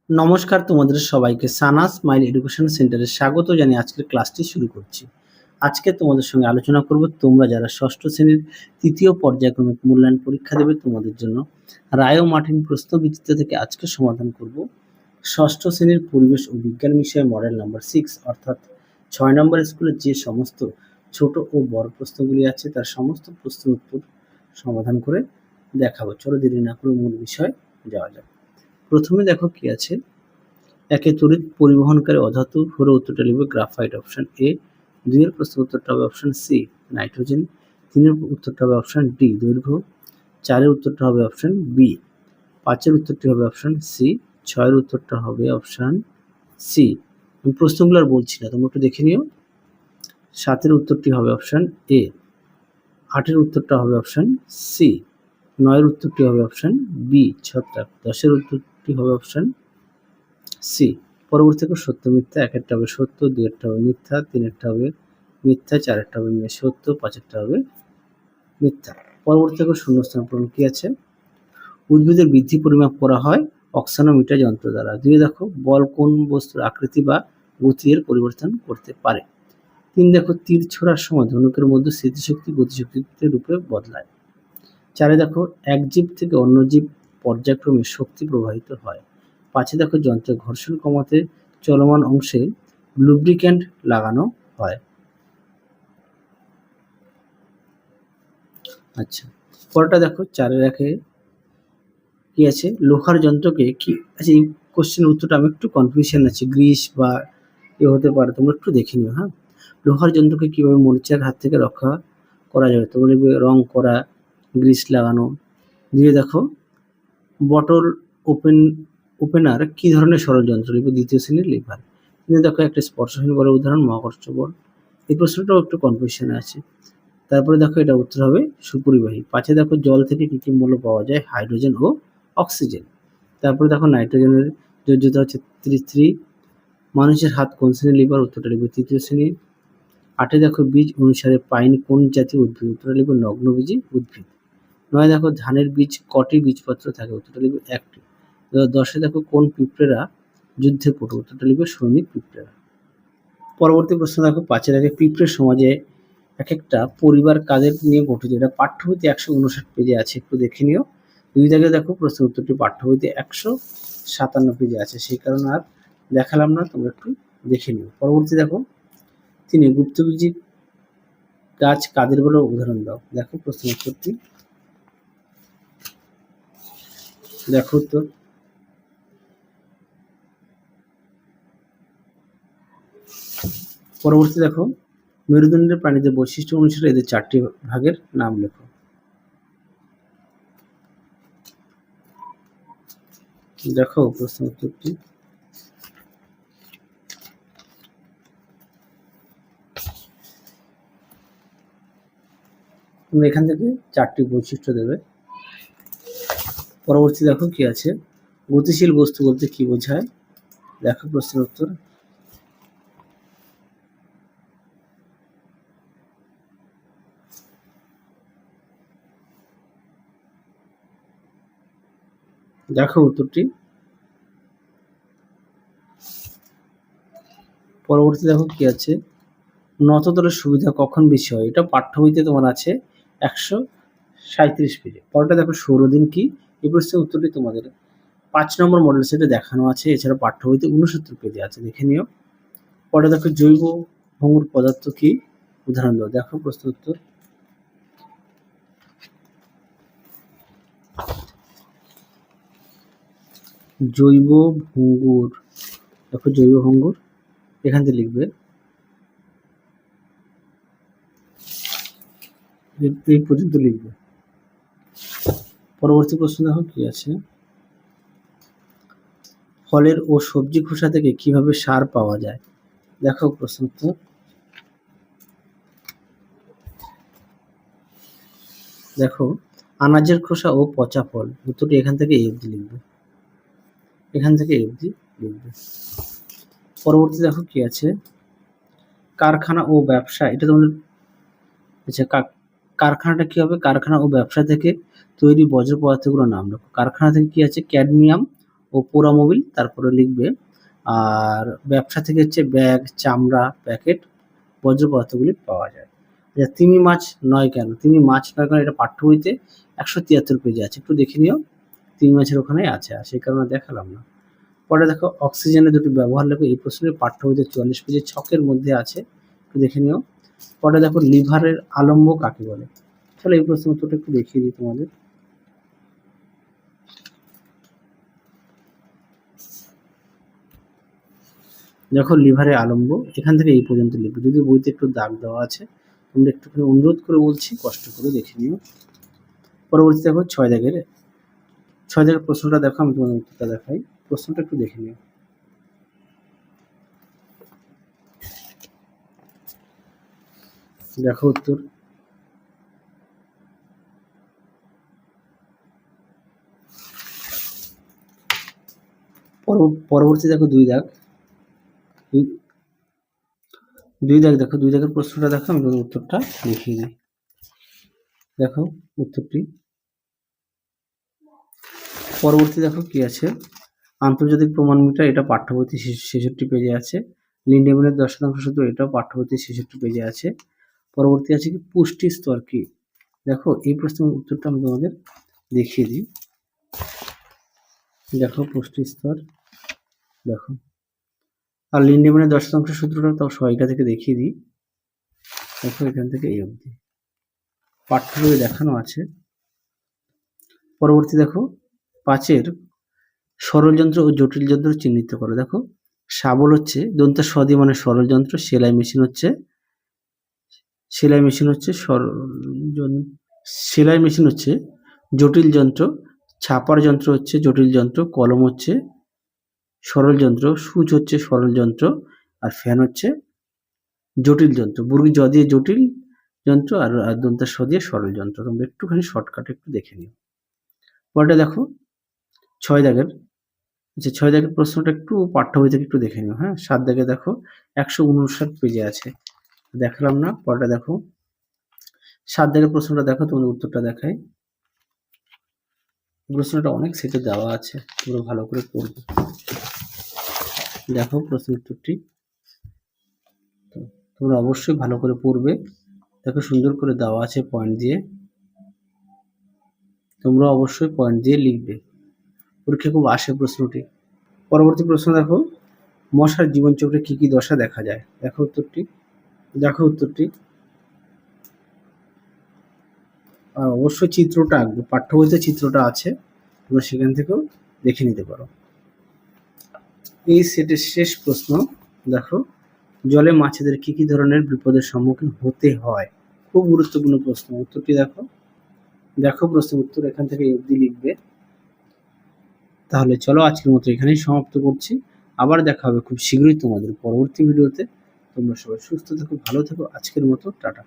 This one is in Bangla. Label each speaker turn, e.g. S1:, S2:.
S1: নমস্কার তোমাদের সবাইকে সানা স্মাইল এডুকেশন সেন্টারে স্বাগত জানিয়ে আজকের ক্লাসটি শুরু করছি। আজকে তোমাদের সঙ্গে আলোচনা করব তোমরা যারা ষষ্ঠ শ্রেণীর তৃতীয় পর্যায়ক্রমিক মূল্যায়ন পরীক্ষা দেবে তোমাদের জন্য রায় ও মার্টিন প্রশ্নবিচিত্র থেকে আজকে সমাধান করব ষষ্ঠ শ্রেণীর পরিবেশ ও বিজ্ঞান বিষয়ে মডেল নাম্বার 6 অর্থাৎ 6 নম্বর স্কুলের যে সমস্ত ছোট ও বড় প্রশ্নগুলি আছে তার সমস্ত প্রশ্নের উত্তর সমাধান করে দেখাবো। চলো দেরি না করে মূল বিষয়ে যাওয়া যাক। প্রথমে দেখো কি আছে, একে তড়িৎ পরিবহনকারী অধাতু হলে উত্তরটা লিখবে গ্রাফাইট অপশন এ। 2 এর প্রশ্ন উত্তরটা হবে অপশন সি নাইট্রোজেন। 3 এর উত্তরটা হবে অপশন ডি দৈর্ঘ্য। 4 এর উত্তরটা হবে অপশন বি। 5 এর উত্তরটি হবে অপশন সি। 6 এর উত্তরটা হবে অপশন সি। আমি প্রশ্নগুলো আর বলছি না, তোমরা একটু দেখে নিও। 7 এর উত্তরটি হবে অপশন এ। 8 এর উত্তরটা হবে অপশন সি। 9 এর উত্তরটি হবে অপশন বি ছত্রাক। 10 এর উত্তরটি হবে অপশন সি। পরবর্তী থেকে সত্য মিথ্যা, 1 এরটা হবে সত্য, 2 এরটা হবে মিথ্যা, 3 এরটা হবে মিথ্যা, 4 এরটা হবে সত্য, 5 এরটা হবে মিথ্যা। পরবর্তী থেকে শূন্যস্থান পূরণ কি আছে, উদ্ভিদের বৃদ্ধি পরিমাপ করা হয় অক্সানোমিটার যন্ত্র দ্বারা। 2 দেখো বল কোন বস্তুর আকৃতি বা গতি এর পরিবর্তন করতে পারে। 3 দেখো তীর ছোড়ার সময় ধনুকের মধ্যে স্মৃতিশক্তি গতিশক্তিতে রূপে বদলায়। 4 দেখো এক জীব থেকে অন্য জীব পর্যায়ক্রমে শক্তি প্রবাহিত হয়। 5 দেখো যন্ত্রের ঘর্ষণ কমাতে চলমান অংশে লুব্রিক্যান্ট লাগানো হয়। আচ্ছা, পরেরটা দেখো 4 কি আছে, লোহার যন্ত্রকে কি আচ্ছা, এই কোশ্চেনের উত্তরটা আমি একটু কনফিউশন আছে, গ্রিস বা হতে পারে, তোমরা একটু দেখে নিও। হ্যাঁ, লোহার যন্ত্রকে কিভাবে মরিচার হাত থেকে রক্ষা করা যাবে, তোমরা লিখবে রং করা, গ্রিস লাগানো। দিয়ে দেখো বটল ওপেনার কি ধরনের সরল যন্ত্র, লিখবে দ্বিতীয় শ্রেণীর লিভার। কিন্তু দেখো একটা স্পর্শহীন বলের উদাহরণ মহাকর্ষ বল। এই প্রশ্নটাও একটু কনফিউশনে আছে। তারপরে দেখো এটা উত্তর হবে সুপরিবাহী। 5 দেখো জল থেকে কি কি মৌল পাওয়া যায়, হাইড্রোজেন ও অক্সিজেন। তারপরে দেখো নাইট্রোজেনের যোজ্যতা হচ্ছে 33। মানুষের হাত কোন শ্রেণীর লিভার, উত্তরটা লিখবে তৃতীয় শ্রেণীর। 8 দেখো বীজ অনুসারে পাইন কোন জাতীয় উদ্ভিদ, উত্তরটা লিখবে নগ্নবীজী উদ্ভিদ। 9 দেখো ধানের বীজ কটি বীজপত্র থাকে, উত্তরটা লিখবে 1টি। 10 দেখো কোন পিঁপড়েরা যুদ্ধে পটু, উত্তরটা লিখবে সৈনিক পিঁপড়েরা। পরবর্তী প্রশ্ন দেখো 5 পিঁপড়ে সমাজে এক একটা পরিবার কাদের নিয়ে গঠিত, এটা পাঠ্যবইতে 159 পেজে আছে, একটু দেখে নিও। 2 দেখো প্রশ্ন উত্তরটি পাঠ্যবইতে 157 পেজে আছে, সেই কারণে আর দেখালাম না, তোমরা একটু দেখে নিও। পরবর্তী দেখো 3 গুপ্তবীজী গাছ কাদের বলে উদাহরণ দাও। দেখো প্রশ্ন উত্তরটি, দেখো উত্তর, পরবর্তী দেখো মেরুদণ্ডের প্রাণীদের বৈশিষ্ট্য অনুসারে এদের 4টি ভাগের নাম লেখো। দেখো প্রশ্ন উত্তরটি, তোমরা এখান থেকে 4টি বৈশিষ্ট্য দেবে। পরবর্তী দেখো কি আছে, গতিশীল বস্তু বলতে কি বোঝায়, দেখো প্রশ্নের উত্তর। দেখো উত্তরটি। পরবর্তী দেখো কি আছে, নতদলের সুবিধা কখন বেশি হয়, এটা পাঠ্যবইতে তোমার আছে 137 পেজে। পরেরটা দেখো সৌরদিন কি, এই প্রশ্নের উত্তরটি তোমাদের 5 নম্বর মডেল সেটে দেখানো আছে, এছাড়া পাঠ্যবইতে 69 পেজে আছে, দেখে নিও। পরে দেখো জৈব ভঙ্গুর পদার্থ কি, উদাহরণ দাও। দেখো প্রশ্ন উত্তর, জৈব ভঙ্গুর, দেখো জৈব ভঙ্গুর এখান থেকে লিখবে, এই পর্যন্ত লিখবে। পরবর্তী প্রশ্ন দেখো কি আছে, ফলের ও সবজি খোসা থেকে কিভাবে সার পাওয়া যায়। দেখো প্রশ্ন উত্তর, দেখো আনাজের খোসা ও পচা ফল, উত্তরটি এখান থেকে এই অবধি লিখবে, এখান থেকে এই অবধি লিখবে। পরবর্তী দেখো কি আছে, কারখানা ও ব্যবসা, এটা তোমাদের আচ্ছা, কারখানাটা কি হবে, কারখানা ও ব্যবসা থেকে তৈরি বর্জ্য পদার্থগুলোর নাম লেখো। কারখানা থেকে কি আছে, ক্যাডমিয়াম ও পোড়ামোবিল, তারপরে লিখবে আর ব্যবসা থেকে হচ্ছে ব্যাগ, চামড়া, প্যাকেট, বর্জ্য পদার্থগুলি পাওয়া যায়। আচ্ছা, তিমি মাছ নয় কেন? তিমি মাছ নয় কেন এটা পাঠ্য বইতে 173 পেজে আছে, একটু দেখে নিও। তিমি মাছের ওখানেই আছে, আর সেই কারণে দেখালাম না। পরে দেখো অক্সিজেনের দুটি ব্যবহার লেখো, এই প্রশ্নের পাঠ্য বইতে 44 পেজে ছকের মধ্যে আছে, একটু দেখে নিও। পরে দেখো লিভারের আলম্ব কাকে বলে? চলো এই প্রশ্নের উত্তরটা একটু দেখিয়ে দিই তোমাদের। দেখো লিভারের আলম্ব, এখান থেকে এই পর্যন্ত লিখবে, যদি বইতে একটু দাগ দেওয়া আছে, তোমরা একটুখানি অনুরোধ করে বলছি কষ্ট করে দেখে নিও। পরবর্তী দেখো 6 দাগের প্রশ্নটা দেখো, আমি তোমাদের উত্তরটা দেখাই, প্রশ্নটা একটু দেখে নিও। দেখো উত্তর, পরবর্তী দেখো 2 দাগ, 2 দাগ দেখো, 2 দাগের প্রশ্নটা দেখো, আমি তোমাদের উত্তরটা দেখিয়ে দিই। দেখো উত্তরটি, পরবর্তী দেখো কি আছে, আন্তর্জাতিক প্রমাণ মিটার, এটা পাঠ্য বইতে 66 পেজে আছে। লিন্ডেম্যানের 10% সূত্র, এটাও পাঠ্য বইতে 66 পেজে আছে। পরবর্তী আছে কি, পুষ্টি স্তর কি? দেখো এই প্রশ্নের উত্তরটা আমি তোমাদের দেখিয়ে দিই। দেখো পুষ্টি স্তর, দেখো, আর লিন্ডেম্যানের 10% সূত্রটা তাও সহায়িকা থেকে দেখিয়ে দিই। দেখো এখান থেকে এই অবধি পাঠ্য বইয়ে দেখানো আছে। পরবর্তী দেখো 5-এর সরল যন্ত্র ও জটিল যন্ত্র চিহ্নিত করো। দেখো শাবল হচ্ছে দন্ত্য স দিয়ে মানে সরল যন্ত্র, সেলাই মেশিন হচ্ছে জটিল যন্ত্র, ছাপার যন্ত্র হচ্ছে জটিল যন্ত্র, কলম হচ্ছে সরল যন্ত্র, সূচ হচ্ছে সরল যন্ত্র, আর ফ্যান হচ্ছে জটিল যন্ত্র। বর্গী জ দিয়ে জটিল যন্ত্র, আর দন্ত্য স দিয়ে সরল যন্ত্র। তোমরা একটুখানি শর্টকাট একটু দেখে নিও। পরেরটা দেখো 6 দাগের, আচ্ছা 6 দাগের প্রশ্নটা একটু পাঠ্য বই থেকে একটু দেখে নিও। হ্যাঁ, 7 দাগে দেখো 159 পেজে আছে, দেখালাম না। পরেরটা দেখো 7 দাগের প্রশ্নটা দেখো, তোমাদের উত্তরটা দেখাই। প্রশ্নটা অনেক সেটে দেওয়া আছে, তোমরা ভালো করে পড়বে। দেখো প্রশ্নের উত্তরটি, তোমরা অবশ্যই ভালো করে পড়বে। দেখো সুন্দর করে দেওয়া আছে পয়েন্ট দিয়ে, তোমরা অবশ্যই পয়েন্ট দিয়ে লিখবে, পরীক্ষা খুব আসে প্রশ্নটি। পরবর্তী প্রশ্ন দেখো, মশার জীবনচক্রে কি কি দশা দেখা যায়? দেখো উত্তরটি, আর অবশ্যই চিত্রটা আঁকবে, পাঠ্য বইতে চিত্রটা আছে, তোমরা সেখান থেকেও দেখে নিতে পারো। এই সেটের শেষ প্রশ্ন দেখো, জলে মাছেদের কি কি ধরনের বিপদের সম্মুখীন হতে হয়? খুব গুরুত্বপূর্ণ প্রশ্ন। উত্তরটি দেখো প্রশ্নের উত্তর এখান থেকে অবধি লিখবে। তাহলে চলো আজকের মতো এখানেই সমাপ্ত করছি, আবার দেখা হবে খুব শীঘ্রই তোমাদের পরবর্তী ভিডিওতে। তোমরা সবাই সুস্থ থেকো, ভালো থেকো, আজকের মতো টাটা।